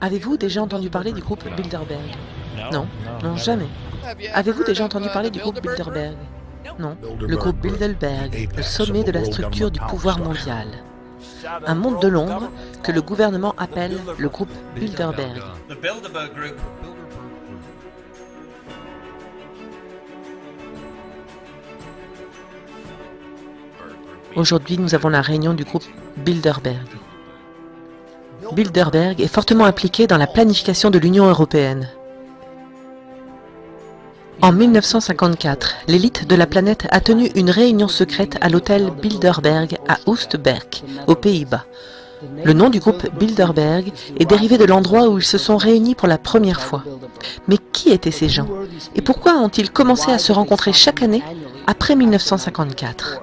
Avez-vous déjà entendu parler du groupe Bilderberg? Non, non, jamais. Avez-vous déjà entendu parler du groupe Bilderberg? Non. Le groupe Bilderberg, le sommet de la structure du pouvoir mondial. Un monde de l'ombre que le gouvernement appelle le groupe Bilderberg. Aujourd'hui, nous avons la réunion du groupe Bilderberg. Bilderberg est fortement impliqué dans la planification de l'Union européenne. En 1954, l'élite de la planète a tenu une réunion secrète à l'hôtel Bilderberg à Oostberg, aux Pays-Bas. Le nom du groupe Bilderberg est dérivé de l'endroit où ils se sont réunis pour la première fois. Mais qui étaient ces gens? Et pourquoi ont-ils commencé à se rencontrer chaque année après 1954?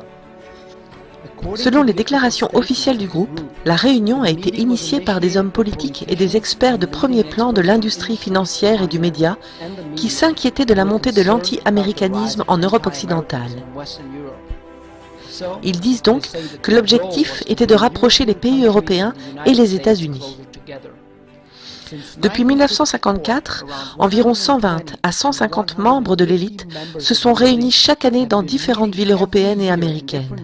Selon les déclarations officielles du groupe, la réunion a été initiée par des hommes politiques et des experts de premier plan de l'industrie financière et du média qui s'inquiétaient de la montée de l'anti-américanisme en Europe occidentale. Ils disent donc que l'objectif était de rapprocher les pays européens et les États-Unis. Depuis 1954, environ 120 à 150 membres de l'élite se sont réunis chaque année dans différentes villes européennes et américaines.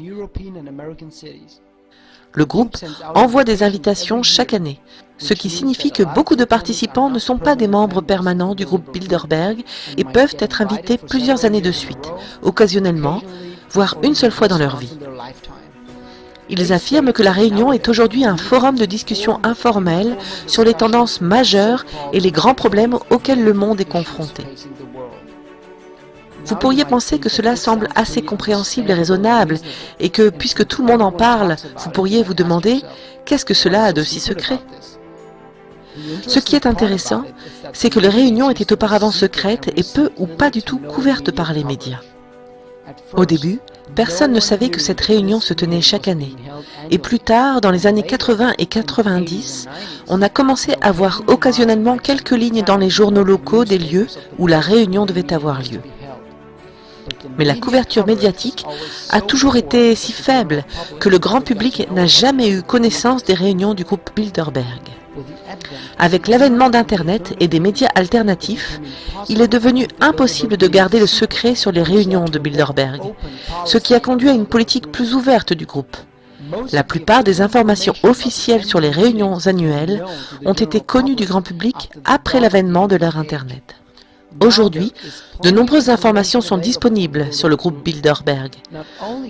Le groupe envoie des invitations chaque année, ce qui signifie que beaucoup de participants ne sont pas des membres permanents du groupe Bilderberg et peuvent être invités plusieurs années de suite, occasionnellement, voire une seule fois dans leur vie. Ils affirment que la réunion est aujourd'hui un forum de discussion informel sur les tendances majeures et les grands problèmes auxquels le monde est confronté. Vous pourriez penser que cela semble assez compréhensible et raisonnable, et que, puisque tout le monde en parle, vous pourriez vous demander « qu'est-ce que cela a de si secret ?» Ce qui est intéressant, c'est que les réunions étaient auparavant secrètes et peu ou pas du tout couvertes par les médias. Au début, personne ne savait que cette réunion se tenait chaque année. Et plus tard, dans les années 80 et 90, on a commencé à voir occasionnellement quelques lignes dans les journaux locaux des lieux où la réunion devait avoir lieu. Mais la couverture médiatique a toujours été si faible que le grand public n'a jamais eu connaissance des réunions du groupe Bilderberg. Avec l'avènement d'Internet et des médias alternatifs, il est devenu impossible de garder le secret sur les réunions de Bilderberg, ce qui a conduit à une politique plus ouverte du groupe. La plupart des informations officielles sur les réunions annuelles ont été connues du grand public après l'avènement de l'ère Internet. Aujourd'hui, de nombreuses informations sont disponibles sur le groupe Bilderberg.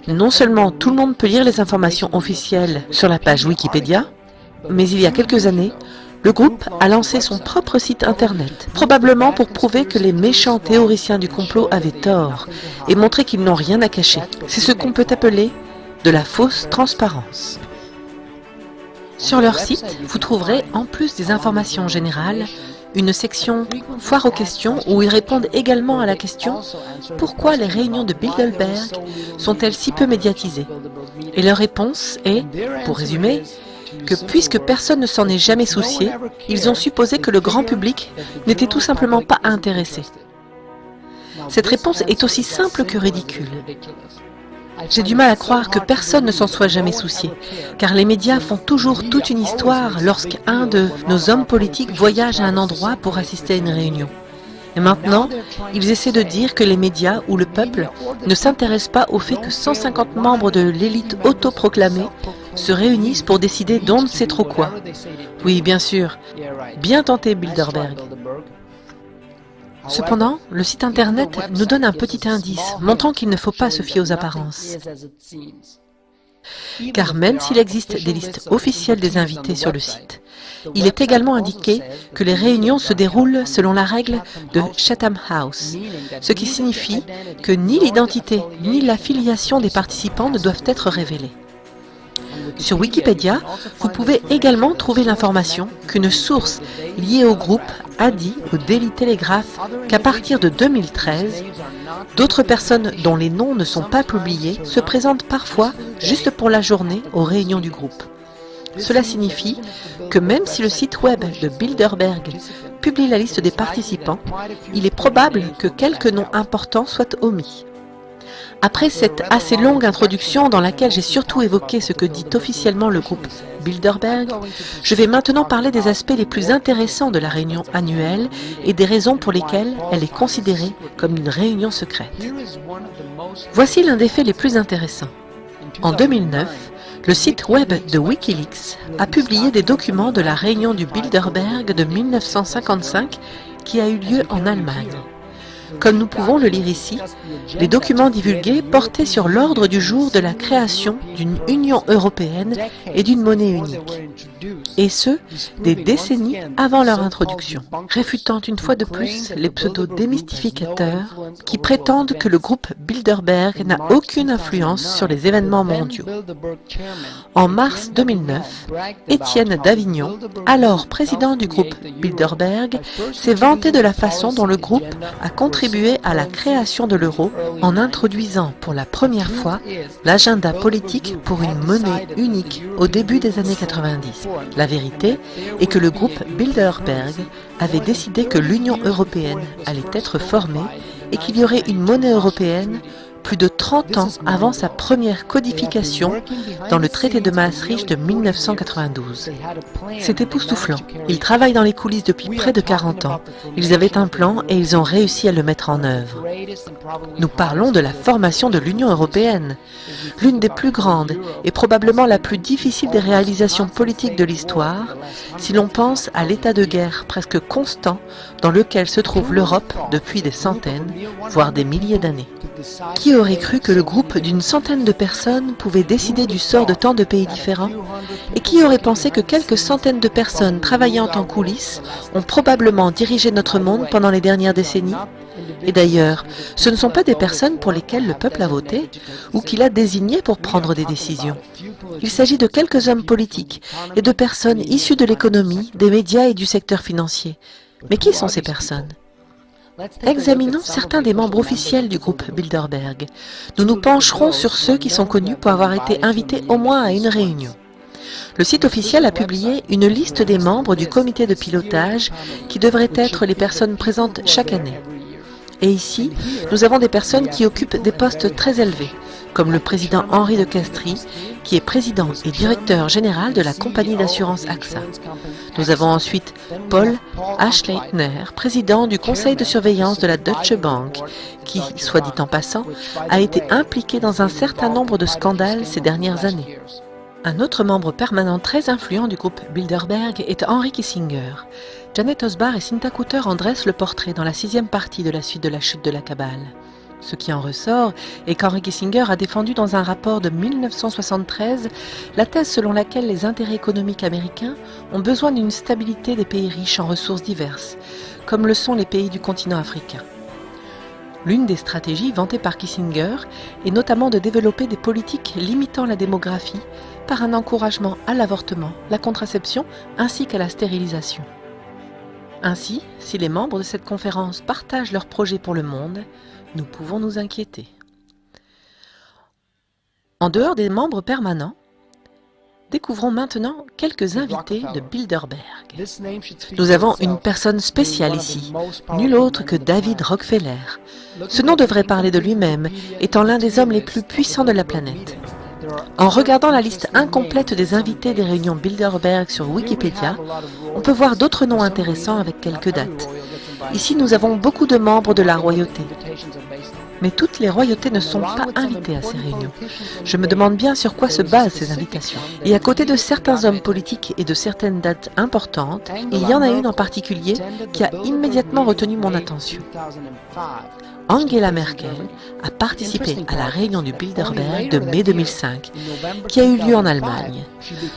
Non seulement tout le monde peut lire les informations officielles sur la page Wikipédia, mais il y a quelques années, le groupe a lancé son propre site internet, probablement pour prouver que les méchants théoriciens du complot avaient tort et montrer qu'ils n'ont rien à cacher. C'est ce qu'on peut appeler de la fausse transparence. Sur leur site, vous trouverez, en plus des informations générales, une section « Foire aux questions » où ils répondent également à la question « Pourquoi les réunions de Bilderberg sont-elles si peu médiatisées ?» Et leur réponse est, pour résumer, que puisque personne ne s'en est jamais soucié, ils ont supposé que le grand public n'était tout simplement pas intéressé. Cette réponse est aussi simple que ridicule. J'ai du mal à croire que personne ne s'en soit jamais soucié, car les médias font toujours toute une histoire lorsqu'un de nos hommes politiques voyage à un endroit pour assister à une réunion. Et maintenant, ils essaient de dire que les médias ou le peuple ne s'intéressent pas au fait que 150 membres de l'élite autoproclamée se réunissent pour décider d'on ne sait trop quoi. Oui, bien sûr. Bien tenté, Bilderberg. Cependant, le site internet nous donne un petit indice montrant qu'il ne faut pas se fier aux apparences. Car même s'il existe des listes officielles des invités sur le site, il est également indiqué que les réunions se déroulent selon la règle de Chatham House, ce qui signifie que ni l'identité ni l'affiliation des participants ne doivent être révélées. Sur Wikipédia, vous pouvez également trouver l'information qu'une source liée au groupe a dit au Daily Telegraph qu'à partir de 2013, d'autres personnes dont les noms ne sont pas publiés se présentent parfois juste pour la journée aux réunions du groupe. Cela signifie que même si le site web de Bilderberg publie la liste des participants, il est probable que quelques noms importants soient omis. Après cette assez longue introduction dans laquelle j'ai surtout évoqué ce que dit officiellement le groupe Bilderberg, je vais maintenant parler des aspects les plus intéressants de la réunion annuelle et des raisons pour lesquelles elle est considérée comme une réunion secrète. Voici l'un des faits les plus intéressants. En 2009, le site web de Wikileaks a publié des documents de la réunion du Bilderberg de 1955 qui a eu lieu en Allemagne. Comme nous pouvons le lire ici, les documents divulgués portaient sur l'ordre du jour de la création d'une Union européenne et d'une monnaie unique, et ce, des décennies avant leur introduction, réfutant une fois de plus les pseudo-démystificateurs qui prétendent que le groupe Bilderberg n'a aucune influence sur les événements mondiaux. En mars 2009, Étienne Davignon, alors président du groupe Bilderberg, s'est vanté de la façon dont le groupe a contribué à la création de l'euro en introduisant pour la première fois l'agenda politique pour une monnaie unique au début des années 90. La vérité est que le groupe Bilderberg avait décidé que l'Union européenne allait être formée et qu'il y aurait une monnaie européenne plus de 30 ans avant sa première codification dans le traité de Maastricht de 1992. C'est époustouflant. Ils travaillent dans les coulisses depuis près de 40 ans. Ils avaient un plan et ils ont réussi à le mettre en œuvre. Nous parlons de la formation de l'Union européenne, l'une des plus grandes et probablement la plus difficile des réalisations politiques de l'histoire, si l'on pense à l'état de guerre presque constant dans lequel se trouve l'Europe depuis des centaines, voire des milliers d'années. Qui aurait cru que le groupe d'une centaine de personnes pouvait décider du sort de tant de pays différents? Et qui aurait pensé que quelques centaines de personnes travaillant en coulisses ont probablement dirigé notre monde pendant les dernières décennies? Et d'ailleurs, ce ne sont pas des personnes pour lesquelles le peuple a voté ou qu'il a désigné pour prendre des décisions. Il s'agit de quelques hommes politiques et de personnes issues de l'économie, des médias et du secteur financier. Mais qui sont ces personnes? Examinons certains des membres officiels du groupe Bilderberg. Nous nous pencherons sur ceux qui sont connus pour avoir été invités au moins à une réunion. Le site officiel a publié une liste des membres du comité de pilotage qui devraient être les personnes présentes chaque année. Et ici, nous avons des personnes qui occupent des postes très élevés, comme le président Henri de Castries, qui est président et directeur général de la compagnie d'assurance AXA. Nous avons ensuite Paul Achleitner, président du conseil de surveillance de la Deutsche Bank, qui, soit dit en passant, a été impliqué dans un certain nombre de scandales ces dernières années. Un autre membre permanent très influent du groupe Bilderberg est Henry Kissinger. Janet Osbar et Cynthia Kutter en dressent le portrait dans la 6e partie de la suite de la chute de la Kabbale. Ce qui en ressort est qu'Henry Kissinger a défendu dans un rapport de 1973 la thèse selon laquelle les intérêts économiques américains ont besoin d'une stabilité des pays riches en ressources diverses, comme le sont les pays du continent africain. L'une des stratégies vantées par Kissinger est notamment de développer des politiques limitant la démographie par un encouragement à l'avortement, la contraception ainsi qu'à la stérilisation. Ainsi, si les membres de cette conférence partagent leurs projets pour le monde, nous pouvons nous inquiéter. En dehors des membres permanents, découvrons maintenant quelques invités de Bilderberg. Nous avons une personne spéciale ici, nul autre que David Rockefeller. Ce nom devrait parler de lui-même, étant l'un des hommes les plus puissants de la planète. En regardant la liste incomplète des invités des réunions Bilderberg sur Wikipédia, on peut voir d'autres noms intéressants avec quelques dates. Ici, nous avons beaucoup de membres de la royauté. Mais toutes les royautés ne sont pas invitées à ces réunions. Je me demande bien sur quoi se basent ces invitations. Et à côté de certains hommes politiques et de certaines dates importantes, il y en a une en particulier qui a immédiatement retenu mon attention. Angela Merkel a participé à la réunion du Bilderberg de mai 2005, qui a eu lieu en Allemagne.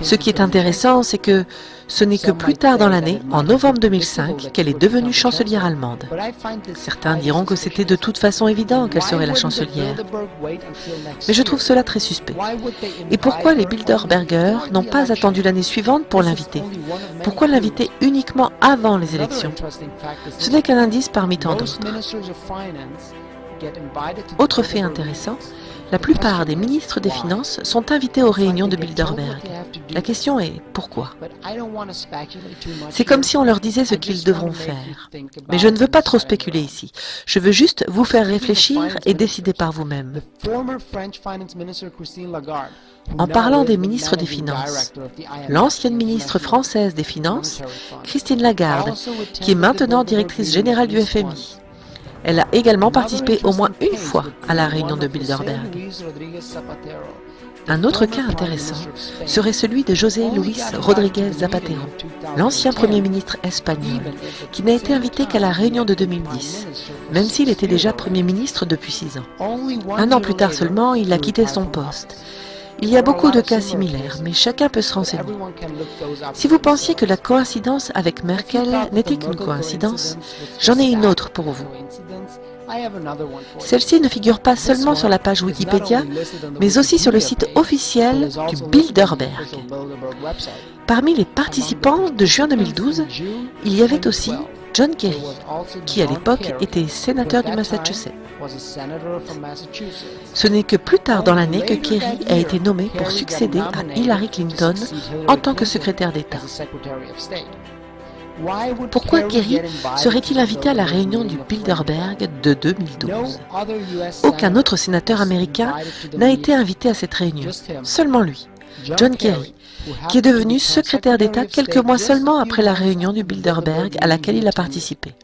Ce qui est intéressant, c'est que ce n'est que plus tard dans l'année, en novembre 2005, qu'elle est devenue chancelière allemande. Certains diront que c'était de toute façon évident qu'elle serait la chancelière. Mais je trouve cela très suspect. Et pourquoi les Bilderbergers n'ont pas attendu l'année suivante pour l'inviter? Pourquoi l'inviter uniquement avant les élections? Ce n'est qu'un indice parmi tant d'autres. Autre fait intéressant, La plupart des ministres des Finances sont invités aux réunions de Bilderberg. La question est pourquoi? C'est comme si on leur disait ce qu'ils devront faire. Mais je ne veux pas trop spéculer ici. Je veux juste vous faire réfléchir et décider par vous-même. En parlant des ministres des Finances, l'ancienne ministre française des Finances, Christine Lagarde, qui est maintenant directrice générale du FMI. Elle a également participé au moins une fois à la réunion de Bilderberg. Un autre cas intéressant serait celui de José Luis Rodríguez Zapatero, l'ancien Premier ministre espagnol, qui n'a été invité qu'à la réunion de 2010, même s'il était déjà Premier ministre depuis 6 ans. Un an plus tard seulement, il a quitté son poste. Il y a beaucoup de cas similaires, mais chacun peut se renseigner. Si vous pensiez que la coïncidence avec Merkel n'était qu'une coïncidence, j'en ai une autre pour vous. Celle-ci ne figure pas seulement sur la page Wikipédia, mais aussi sur le site officiel du Bilderberg. Parmi les participants de juin 2012, il y avait aussi John Kerry, qui à l'époque était sénateur du Massachusetts. Ce n'est que plus tard dans l'année que Kerry a été nommé pour succéder à Hillary Clinton en tant que secrétaire d'État. Pourquoi Kerry serait-il invité à la réunion du Bilderberg de 2012? Aucun autre sénateur américain n'a été invité à cette réunion, seulement lui, John Kerry, qui est devenu secrétaire d'État quelques mois seulement après la réunion du Bilderberg à laquelle il a participé.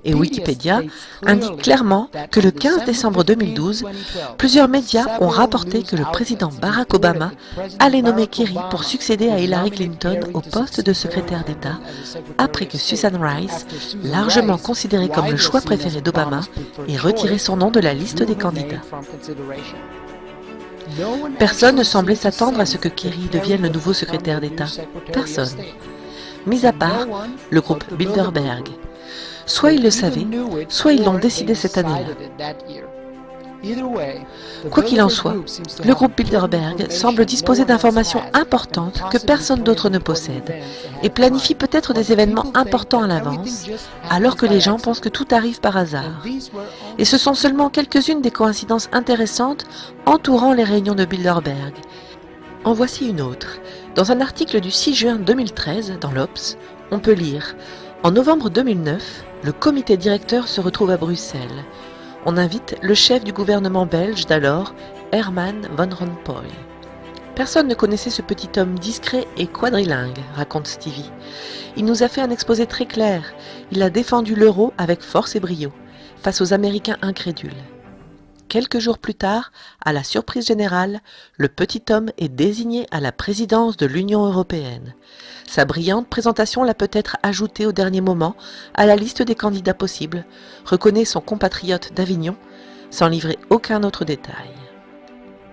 Et Wikipédia indique clairement que le 15 décembre 2012, plusieurs médias ont rapporté que le président Barack Obama allait nommer Kerry pour succéder à Hillary Clinton au poste de secrétaire d'État, après que Susan Rice, largement considérée comme le choix préféré d'Obama, ait retiré son nom de la liste des candidats. Personne ne semblait s'attendre à ce que Kerry devienne le nouveau secrétaire d'État. Personne. Mis à part le groupe Bilderberg. Soit ils le savaient, soit ils l'ont décidé cette année-là. Quoi qu'il en soit, le groupe Bilderberg semble disposer d'informations importantes que personne d'autre ne possède et planifie peut-être des événements importants à l'avance, alors que les gens pensent que tout arrive par hasard. Et ce sont seulement quelques-unes des coïncidences intéressantes entourant les réunions de Bilderberg. En voici une autre. Dans un article du 6 juin 2013 dans l'Obs, on peut lire « En novembre 2009, le comité directeur se retrouve à Bruxelles. On invite le chef du gouvernement belge d'alors, Herman Van Rompuy. Personne ne connaissait ce petit homme discret et quadrilingue, raconte Stevie. Il nous a fait un exposé très clair. Il a défendu l'euro avec force et brio, face aux Américains incrédules. Quelques jours plus tard, à la surprise générale, le petit homme est désigné à la présidence de l'Union européenne. Sa brillante présentation l'a peut-être ajouté au dernier moment à la liste des candidats possibles, reconnaît son compatriote d'Avignon, sans livrer aucun autre détail.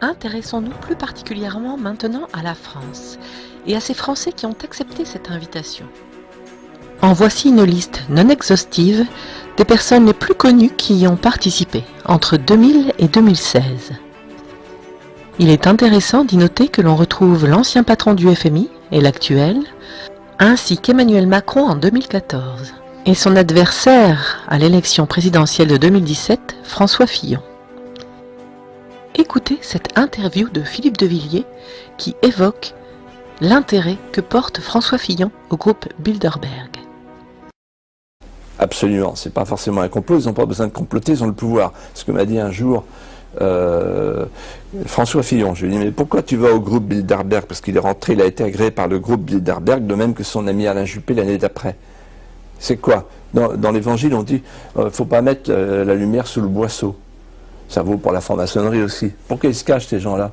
Intéressons-nous plus particulièrement maintenant à la France et à ces Français qui ont accepté cette invitation. En voici une liste non exhaustive des personnes les plus connues qui y ont participé entre 2000 et 2016. Il est intéressant d'y noter que l'on retrouve l'ancien patron du FMI et l'actuel, ainsi qu'Emmanuel Macron en 2014, et son adversaire à l'élection présidentielle de 2017, François Fillon. Écoutez cette interview de Philippe de Villiers qui évoque l'intérêt que porte François Fillon au groupe Bilderberg. Absolument, c'est pas forcément un complot, ils n'ont pas besoin de comploter, ils ont le pouvoir. Ce que m'a dit un jour François Fillon, je lui ai dit mais pourquoi tu vas au groupe Bilderberg? Parce qu'il est rentré, il a été agréé par le groupe Bilderberg, de même que son ami Alain Juppé l'année d'après. C'est quoi? Dans l'évangile on dit faut pas mettre la lumière sous le boisseau. Ça vaut pour la franc-maçonnerie aussi. Pourquoi ils se cachent ces gens-là?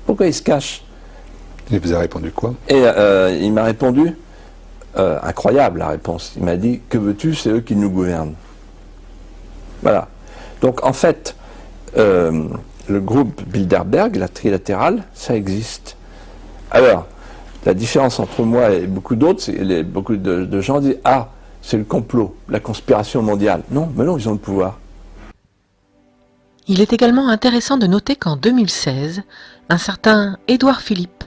Pourquoi ils se cachent? Il vous a répondu quoi? Et il m'a répondu incroyable la réponse. Il m'a dit que veux-tu, c'est eux qui nous gouvernent. Voilà. Donc en fait, le groupe Bilderberg, la trilatérale, ça existe. Alors, la différence entre moi et beaucoup d'autres, c'est beaucoup de gens disent ah, c'est le complot, la conspiration mondiale. Non, mais non, ils ont le pouvoir. Il est également intéressant de noter qu'en 2016, un certain Édouard Philippe,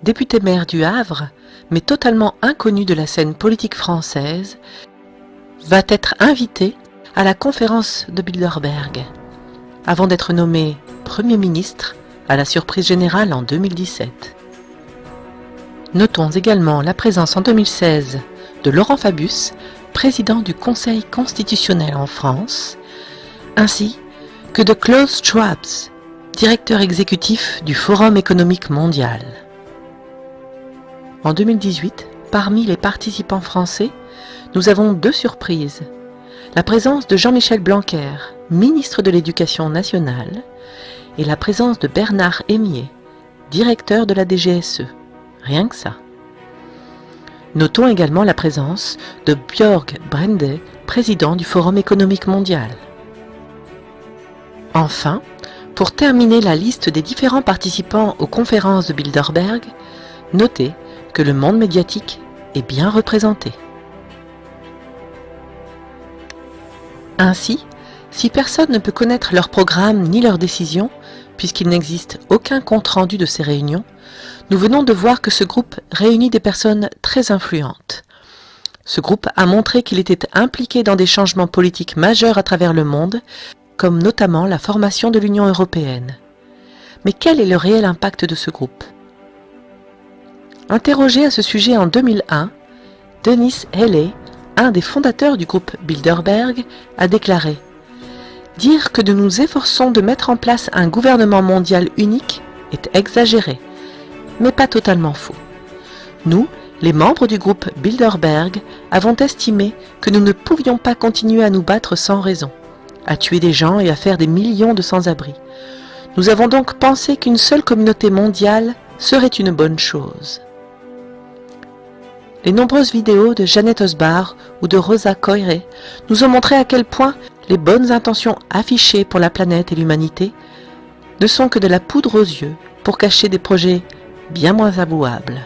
député maire du Havre, mais totalement inconnu de la scène politique française, va être invité à la conférence de Bilderberg, avant d'être nommé Premier ministre à la surprise générale en 2017. Notons également la présence en 2016 de Laurent Fabius, président du Conseil constitutionnel en France, ainsi que de Klaus Schwab, directeur exécutif du Forum économique mondial. En 2018, parmi les participants français, nous avons deux surprises. La présence de Jean-Michel Blanquer, ministre de l'Éducation nationale, et la présence de Bernard Hémier, directeur de la DGSE. Rien que ça. Notons également la présence de Björg Brende, président du Forum économique mondial. Enfin, pour terminer la liste des différents participants aux conférences de Bilderberg, notez que le monde médiatique est bien représenté. Ainsi, si personne ne peut connaître leur programme ni leurs décisions, puisqu'il n'existe aucun compte-rendu de ces réunions, nous venons de voir que ce groupe réunit des personnes très influentes. Ce groupe a montré qu'il était impliqué dans des changements politiques majeurs à travers le monde, comme notamment la formation de l'Union européenne. Mais quel est le réel impact de ce groupe? Interrogé à ce sujet en 2001, Dennis Healey, un des fondateurs du groupe Bilderberg, a déclaré « Dire que nous nous efforçons de mettre en place un gouvernement mondial unique est exagéré, mais pas totalement faux. Nous, les membres du groupe Bilderberg, avons estimé que nous ne pouvions pas continuer à nous battre sans raison, à tuer des gens et à faire des millions de sans-abri. Nous avons donc pensé qu'une seule communauté mondiale serait une bonne chose. » Les nombreuses vidéos de Janet Osbar ou de Rosa Koire nous ont montré à quel point les bonnes intentions affichées pour la planète et l'humanité ne sont que de la poudre aux yeux pour cacher des projets bien moins avouables.